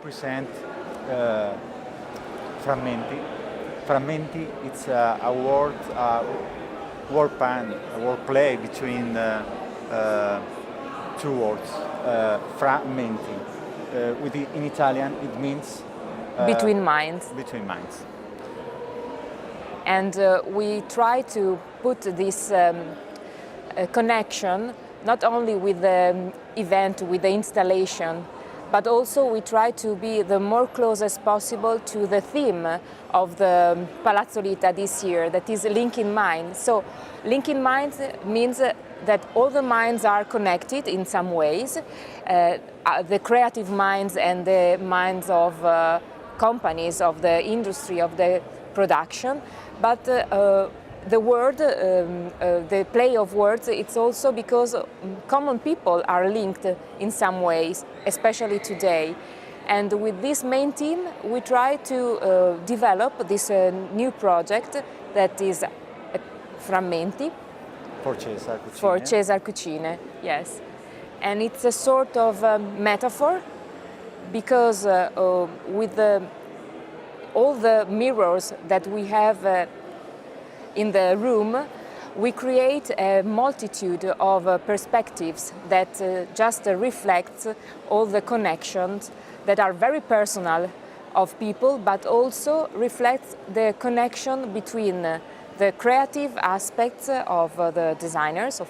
present frammenti. Frammenti, it's a word pan, a word play between two words, frammenti. In Italian, it means between minds. Between minds. And we try to put this connection not only with the event, with the installation, but also we try to be the more close as possible to the theme of the Palazzo Lita this year, that is linking minds. So linking minds means that all the minds are connected in some ways, the creative minds and the minds of companies, of the industry, of the production, but the word, the play of words, it's also because common people are linked in some ways, especially today. And with this main team, we try to develop this new project that is Frammenti. For Cesar Cucine. For Cesar Cucine, yes. And it's a sort of metaphor because with all the mirrors that we have in the room, we create a multitude of perspectives that just reflect all the connections that are very personal of people, but also reflect the connection between the creative aspects of the designers,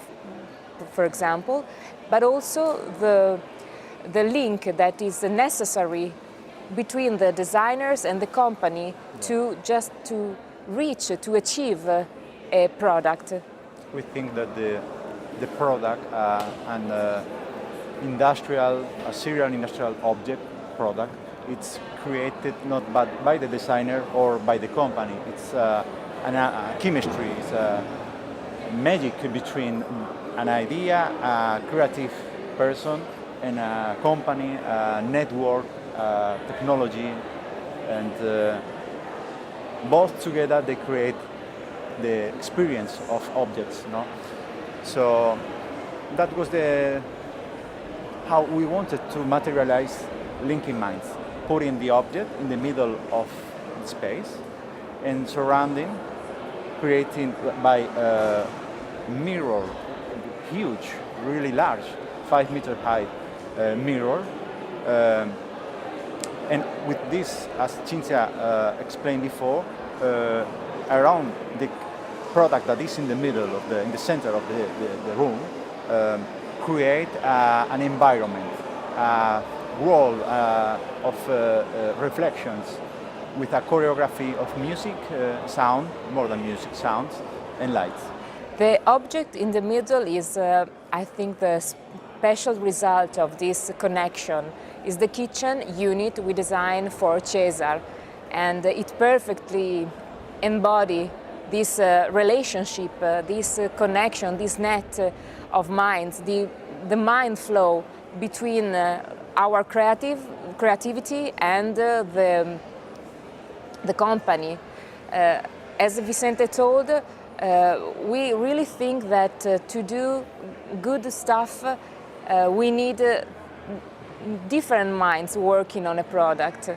for example, but also the link that is necessary between the designers and the company to reach, to achieve a product. We think that the product and a serial industrial object product, it's created not by the designer or by the company. It's a chemistry, it's a magic between an idea, a creative person, and a company, a network, technology, and both together they create the experience of objects, no? So that was how we wanted to materialize linking minds, putting the object in the middle of the space and surrounding, creating by a mirror, huge, really large, 5 meter high mirror. And with this, as Cinzia explained before, around the product that is in the middle in the center of the room, create an environment, a wall of reflections with a choreography of music, sound, more than music, sounds, and lights. The object in the middle is, I think, the special result of this connection is the kitchen unit we designed for Cesar, and it perfectly embodies this relationship, this connection, this net of minds, the mind flow between our creativity and the company. As Vicente told, we really think that to do good stuff, we need different minds working on a product,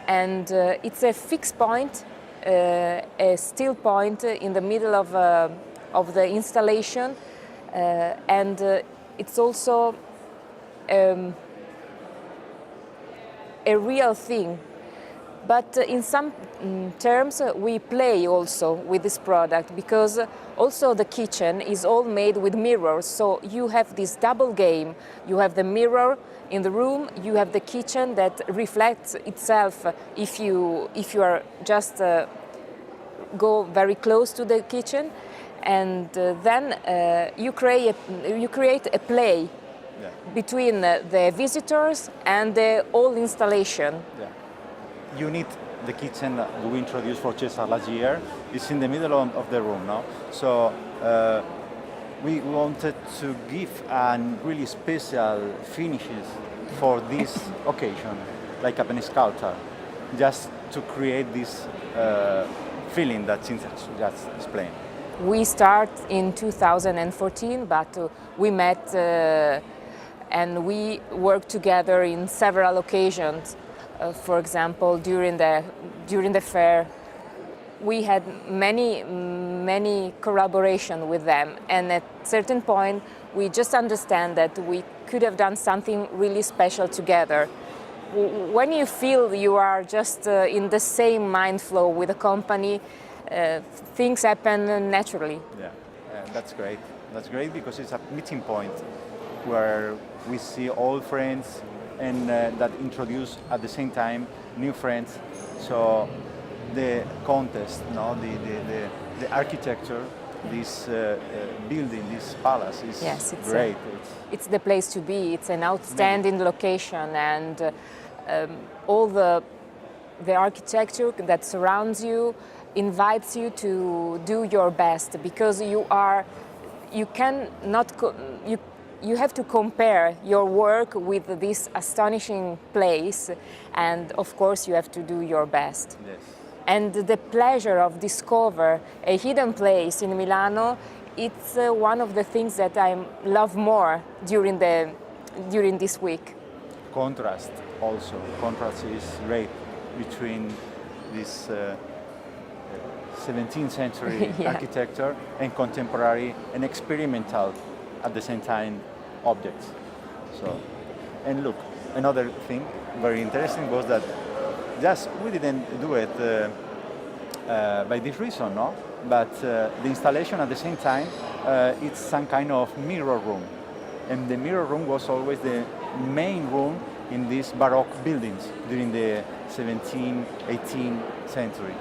and it's a fixed point, a still point in the middle of the installation, and it's also a real thing. But in some terms, we play also with this product because also the kitchen is all made with mirrors. So you have this double game. You have the mirror in the room, you have the kitchen that reflects itself if you are just go very close to the kitchen, and then you create a play between the visitors and the whole installation. Yeah. You need the kitchen that we introduced for Cesar last year. It's in the middle of the room now. So we wanted to give really special finishes for this occasion, like a Peniscalta, just to create this feeling that Cinzia just explained. We start in 2014, but we met and we worked together in several occasions. For example, during the fair, we had many collaboration with them, and at certain point we just understand that we could have done something really special together. When you feel you are just in the same mind flow with the company, things happen naturally. Yeah, that's great. That's great because it's a meeting point where we see old friends and that introduce at the same time new friends. So the contest, no, the architecture, this building, this palace is great. It's the place to be. It's an outstanding location, and all the architecture that surrounds you invites you to do your best, because you have to compare your work with this astonishing place, and of course you have to do your best. Yes. And the pleasure of discover a hidden place in Milano, it's one of the things that I love more during this week. Contrast also. Contrast is great between this 17th century architecture and contemporary and experimental at the same time objects. So, and look, another thing very interesting was that just we didn't do it by this reason, no? But the installation at the same time, it's some kind of mirror room, and the mirror room was always the main room in these Baroque buildings during the 17th, 18th century.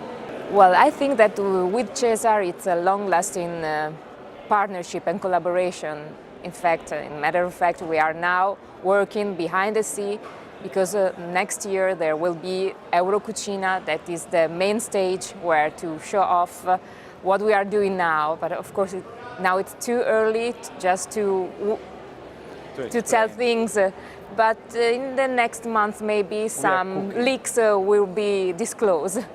Well, I think that with Cesar it's a long-lasting partnership and collaboration. In fact, in matter of fact, we are now working behind the scene, because next year there will be Eurocucina, that is the main stage where to show off what we are doing now. But of course, now it's too early just to tell things. But in the next month, maybe some leaks will be disclosed.